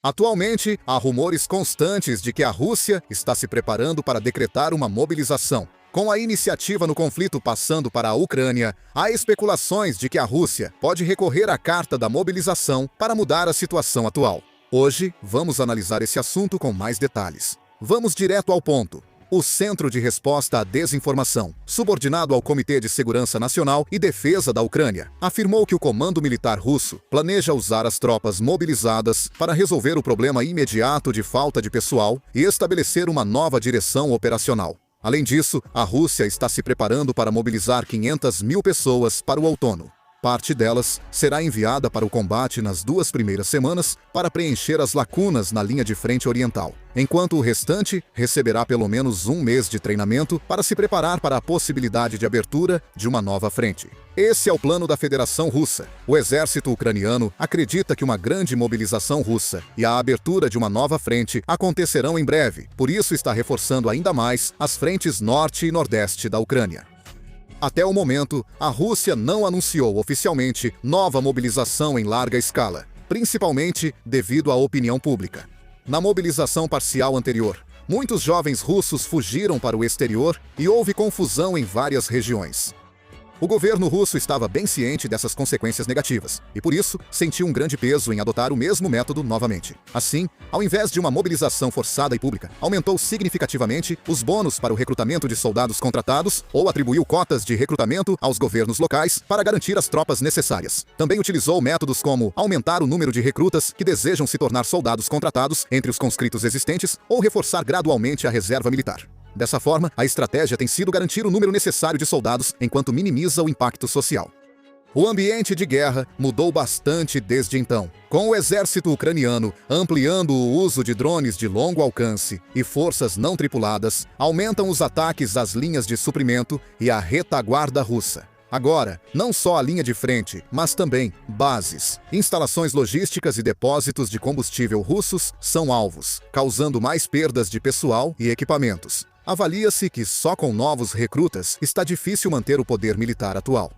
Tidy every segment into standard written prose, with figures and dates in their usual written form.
Atualmente, há rumores constantes de que a Rússia está se preparando para decretar uma mobilização. Com a iniciativa no conflito passando para a Ucrânia, há especulações de que a Rússia pode recorrer à carta da mobilização para mudar a situação atual. Hoje, vamos analisar esse assunto com mais detalhes. Vamos direto ao ponto. O Centro de Resposta à Desinformação, subordinado ao Comitê de Segurança Nacional e Defesa da Ucrânia, afirmou que o comando militar russo planeja usar as tropas mobilizadas para resolver o problema imediato de falta de pessoal e estabelecer uma nova direção operacional. Além disso, a Rússia está se preparando para mobilizar 500 mil pessoas para o outono. Parte delas será enviada para o combate nas 2 primeiras semanas para preencher as lacunas na linha de frente oriental, enquanto o restante receberá pelo menos 1 mês de treinamento para se preparar para a possibilidade de abertura de uma nova frente. Esse é o plano da Federação Russa. O exército ucraniano acredita que uma grande mobilização russa e a abertura de uma nova frente acontecerão em breve, por isso está reforçando ainda mais as frentes norte e nordeste da Ucrânia. Até o momento, a Rússia não anunciou oficialmente nova mobilização em larga escala, principalmente devido à opinião pública. Na mobilização parcial anterior, muitos jovens russos fugiram para o exterior e houve confusão em várias regiões. O governo russo estava bem ciente dessas consequências negativas e, por isso, sentiu um grande peso em adotar o mesmo método novamente. Assim, ao invés de uma mobilização forçada e pública, aumentou significativamente os bônus para o recrutamento de soldados contratados ou atribuiu cotas de recrutamento aos governos locais para garantir as tropas necessárias. Também utilizou métodos como aumentar o número de recrutas que desejam se tornar soldados contratados entre os conscritos existentes ou reforçar gradualmente a reserva militar. Dessa forma, a estratégia tem sido garantir o número necessário de soldados enquanto minimiza o impacto social. O ambiente de guerra mudou bastante desde então, com o exército ucraniano ampliando o uso de drones de longo alcance e forças não tripuladas, aumentam os ataques às linhas de suprimento e à retaguarda russa. Agora, não só a linha de frente, mas também bases, instalações logísticas e depósitos de combustível russos são alvos, causando mais perdas de pessoal e equipamentos. Avalia-se que só com novos recrutas está difícil manter o poder militar atual.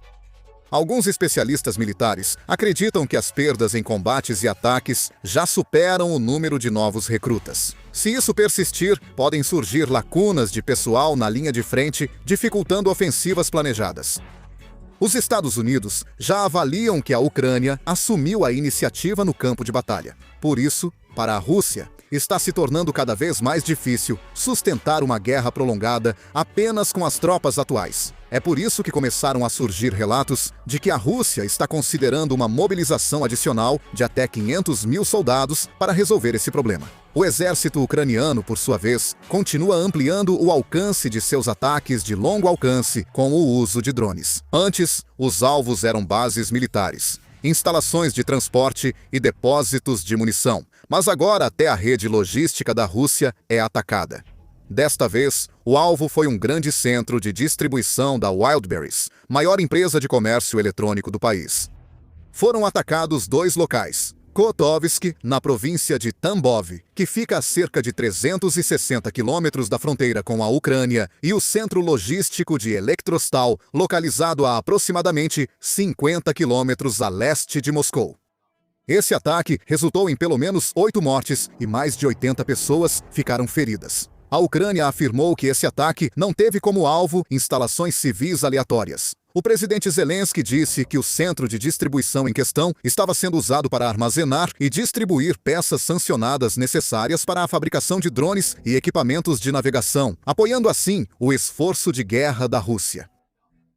Alguns especialistas militares acreditam que as perdas em combates e ataques já superam o número de novos recrutas. Se isso persistir, podem surgir lacunas de pessoal na linha de frente, dificultando ofensivas planejadas. Os Estados Unidos já avaliam que a Ucrânia assumiu a iniciativa no campo de batalha. Por isso, para a Rússia, está se tornando cada vez mais difícil sustentar uma guerra prolongada apenas com as tropas atuais. É por isso que começaram a surgir relatos de que a Rússia está considerando uma mobilização adicional de até 500 mil soldados para resolver esse problema. O exército ucraniano, por sua vez, continua ampliando o alcance de seus ataques de longo alcance com o uso de drones. Antes, os alvos eram bases militares, instalações de transporte e depósitos de munição, mas agora até a rede logística da Rússia é atacada. Desta vez, o alvo foi um grande centro de distribuição da Wildberries, maior empresa de comércio eletrônico do país. Foram atacados 2 locais: Kotovsk, na província de Tambov, que fica a cerca de 360 quilômetros da fronteira com a Ucrânia, e o centro logístico de Elektrostal, localizado a aproximadamente 50 quilômetros a leste de Moscou. Esse ataque resultou em pelo menos 8 mortes e mais de 80 pessoas ficaram feridas. A Ucrânia afirmou que esse ataque não teve como alvo instalações civis aleatórias. O presidente Zelensky disse que o centro de distribuição em questão estava sendo usado para armazenar e distribuir peças sancionadas necessárias para a fabricação de drones e equipamentos de navegação, apoiando assim o esforço de guerra da Rússia.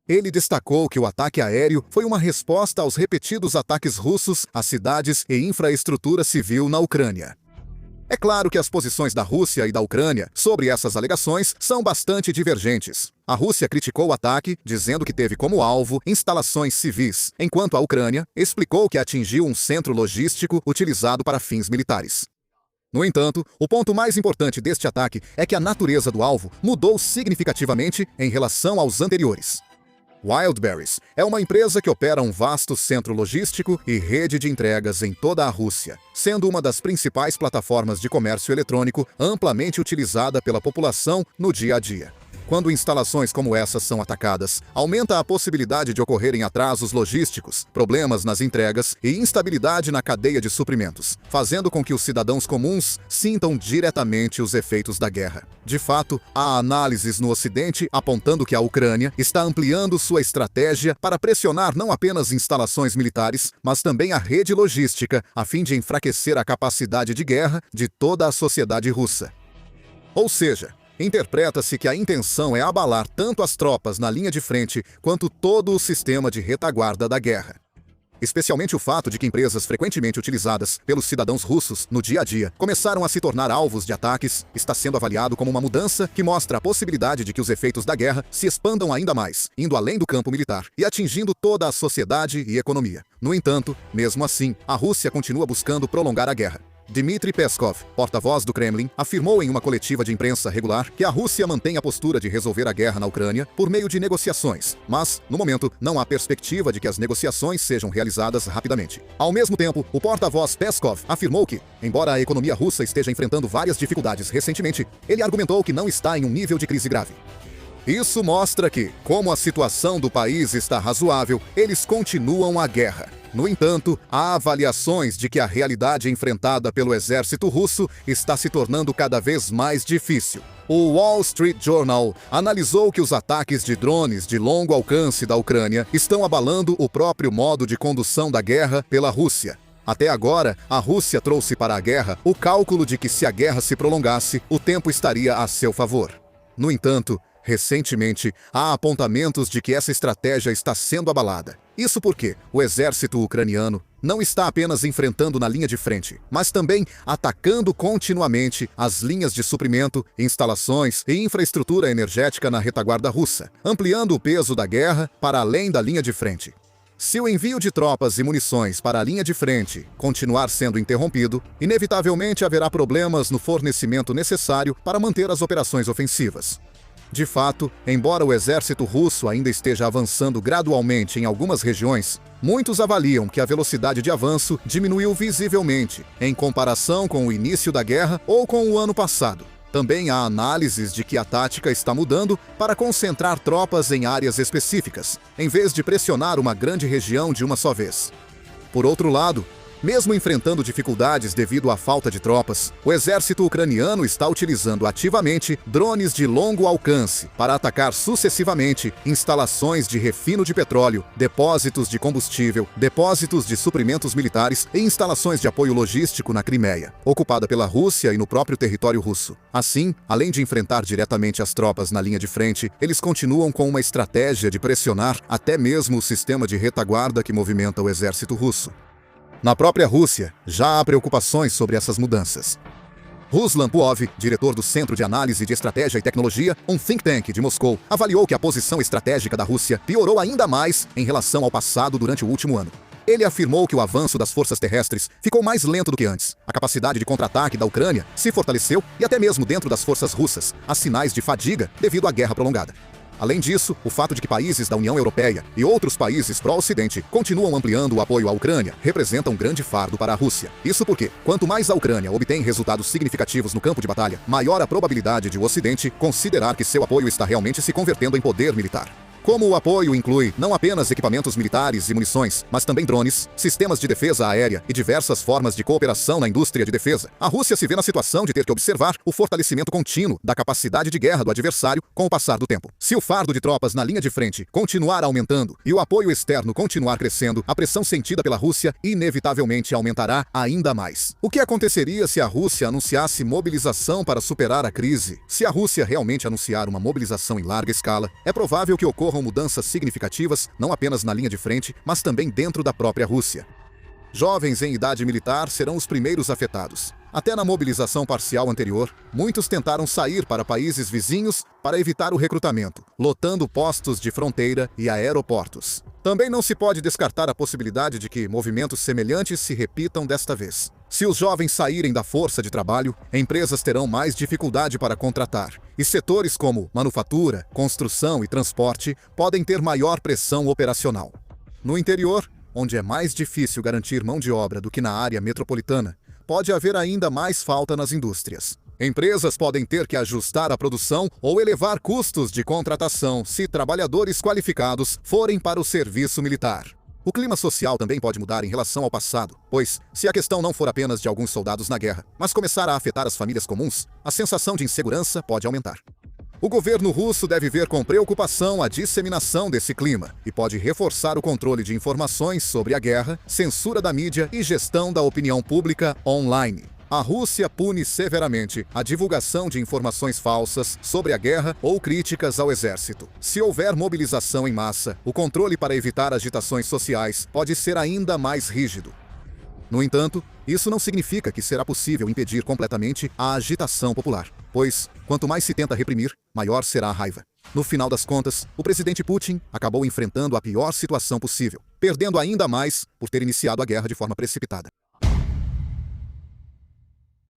Ele destacou que o ataque aéreo foi uma resposta aos repetidos ataques russos a cidades e infraestrutura civil na Ucrânia. É claro que as posições da Rússia e da Ucrânia sobre essas alegações são bastante divergentes. A Rússia criticou o ataque, dizendo que teve como alvo instalações civis, enquanto a Ucrânia explicou que atingiu um centro logístico utilizado para fins militares. No entanto, o ponto mais importante deste ataque é que a natureza do alvo mudou significativamente em relação aos anteriores. Wildberries é uma empresa que opera um vasto centro logístico e rede de entregas em toda a Rússia, sendo uma das principais plataformas de comércio eletrônico amplamente utilizada pela população no dia a dia. Quando instalações como essas são atacadas, aumenta a possibilidade de ocorrerem atrasos logísticos, problemas nas entregas e instabilidade na cadeia de suprimentos, fazendo com que os cidadãos comuns sintam diretamente os efeitos da guerra. De fato, há análises no Ocidente apontando que a Ucrânia está ampliando sua estratégia para pressionar não apenas instalações militares, mas também a rede logística, a fim de enfraquecer a capacidade de guerra de toda a sociedade russa. Ou seja, interpreta-se que a intenção é abalar tanto as tropas na linha de frente quanto todo o sistema de retaguarda da guerra. Especialmente o fato de que empresas frequentemente utilizadas pelos cidadãos russos no dia a dia começaram a se tornar alvos de ataques está sendo avaliado como uma mudança que mostra a possibilidade de que os efeitos da guerra se expandam ainda mais, indo além do campo militar e atingindo toda a sociedade e economia. No entanto, mesmo assim, a Rússia continua buscando prolongar a guerra. Dmitry Peskov, porta-voz do Kremlin, afirmou em uma coletiva de imprensa regular que a Rússia mantém a postura de resolver a guerra na Ucrânia por meio de negociações, mas, no momento, não há perspectiva de que as negociações sejam realizadas rapidamente. Ao mesmo tempo, o porta-voz Peskov afirmou que, embora a economia russa esteja enfrentando várias dificuldades recentemente, ele argumentou que não está em um nível de crise grave. Isso mostra que, como a situação do país está razoável, eles continuam a guerra. No entanto, há avaliações de que a realidade enfrentada pelo exército russo está se tornando cada vez mais difícil. O Wall Street Journal analisou que os ataques de drones de longo alcance da Ucrânia estão abalando o próprio modo de condução da guerra pela Rússia. Até agora, a Rússia trouxe para a guerra o cálculo de que se a guerra se prolongasse, o tempo estaria a seu favor. No entanto, recentemente, há apontamentos de que essa estratégia está sendo abalada. Isso porque o exército ucraniano não está apenas enfrentando na linha de frente, mas também atacando continuamente as linhas de suprimento, instalações e infraestrutura energética na retaguarda russa, ampliando o peso da guerra para além da linha de frente. Se o envio de tropas e munições para a linha de frente continuar sendo interrompido, inevitavelmente haverá problemas no fornecimento necessário para manter as operações ofensivas. De fato, embora o exército russo ainda esteja avançando gradualmente em algumas regiões, muitos avaliam que a velocidade de avanço diminuiu visivelmente em comparação com o início da guerra ou com o ano passado. Também há análises de que a tática está mudando para concentrar tropas em áreas específicas, em vez de pressionar uma grande região de uma só vez. Por outro lado, mesmo enfrentando dificuldades devido à falta de tropas, o exército ucraniano está utilizando ativamente drones de longo alcance para atacar sucessivamente instalações de refino de petróleo, depósitos de combustível, depósitos de suprimentos militares e instalações de apoio logístico na Crimeia, ocupada pela Rússia e no próprio território russo. Assim, além de enfrentar diretamente as tropas na linha de frente, eles continuam com uma estratégia de pressionar até mesmo o sistema de retaguarda que movimenta o exército russo. Na própria Rússia, já há preocupações sobre essas mudanças. Ruslan Puov, diretor do Centro de Análise de Estratégia e Tecnologia, um think tank de Moscou, avaliou que a posição estratégica da Rússia piorou ainda mais em relação ao passado durante o último ano. Ele afirmou que o avanço das forças terrestres ficou mais lento do que antes. A capacidade de contra-ataque da Ucrânia se fortaleceu e até mesmo dentro das forças russas, há sinais de fadiga devido à guerra prolongada. Além disso, o fato de que países da União Europeia e outros países pró-Ocidente continuam ampliando o apoio à Ucrânia representa um grande fardo para a Rússia. Isso porque, quanto mais a Ucrânia obtém resultados significativos no campo de batalha, maior a probabilidade de o Ocidente considerar que seu apoio está realmente se convertendo em poder militar. Como o apoio inclui não apenas equipamentos militares e munições, mas também drones, sistemas de defesa aérea e diversas formas de cooperação na indústria de defesa, a Rússia se vê na situação de ter que observar o fortalecimento contínuo da capacidade de guerra do adversário com o passar do tempo. Se o fardo de tropas na linha de frente continuar aumentando e o apoio externo continuar crescendo, a pressão sentida pela Rússia inevitavelmente aumentará ainda mais. O que aconteceria se a Rússia anunciasse mobilização para superar a crise? Se a Rússia realmente anunciar uma mobilização em larga escala, é provável que ocorram mudanças significativas não apenas na linha de frente, mas também dentro da própria Rússia. Jovens em idade militar serão os primeiros afetados. Até na mobilização parcial anterior, muitos tentaram sair para países vizinhos para evitar o recrutamento, lotando postos de fronteira e aeroportos. Também não se pode descartar a possibilidade de que movimentos semelhantes se repitam desta vez. Se os jovens saírem da força de trabalho, empresas terão mais dificuldade para contratar, e setores como manufatura, construção e transporte podem ter maior pressão operacional. No interior, onde é mais difícil garantir mão de obra do que na área metropolitana, pode haver ainda mais falta nas indústrias. Empresas podem ter que ajustar a produção ou elevar custos de contratação se trabalhadores qualificados forem para o serviço militar. O clima social também pode mudar em relação ao passado, pois, se a questão não for apenas de alguns soldados na guerra, mas começar a afetar as famílias comuns, a sensação de insegurança pode aumentar. O governo russo deve ver com preocupação a disseminação desse clima e pode reforçar o controle de informações sobre a guerra, censura da mídia e gestão da opinião pública online. A Rússia pune severamente a divulgação de informações falsas sobre a guerra ou críticas ao exército. Se houver mobilização em massa, o controle para evitar agitações sociais pode ser ainda mais rígido. No entanto, isso não significa que será possível impedir completamente a agitação popular, pois, quanto mais se tenta reprimir, maior será a raiva. No final das contas, o presidente Putin acabou enfrentando a pior situação possível, perdendo ainda mais por ter iniciado a guerra de forma precipitada.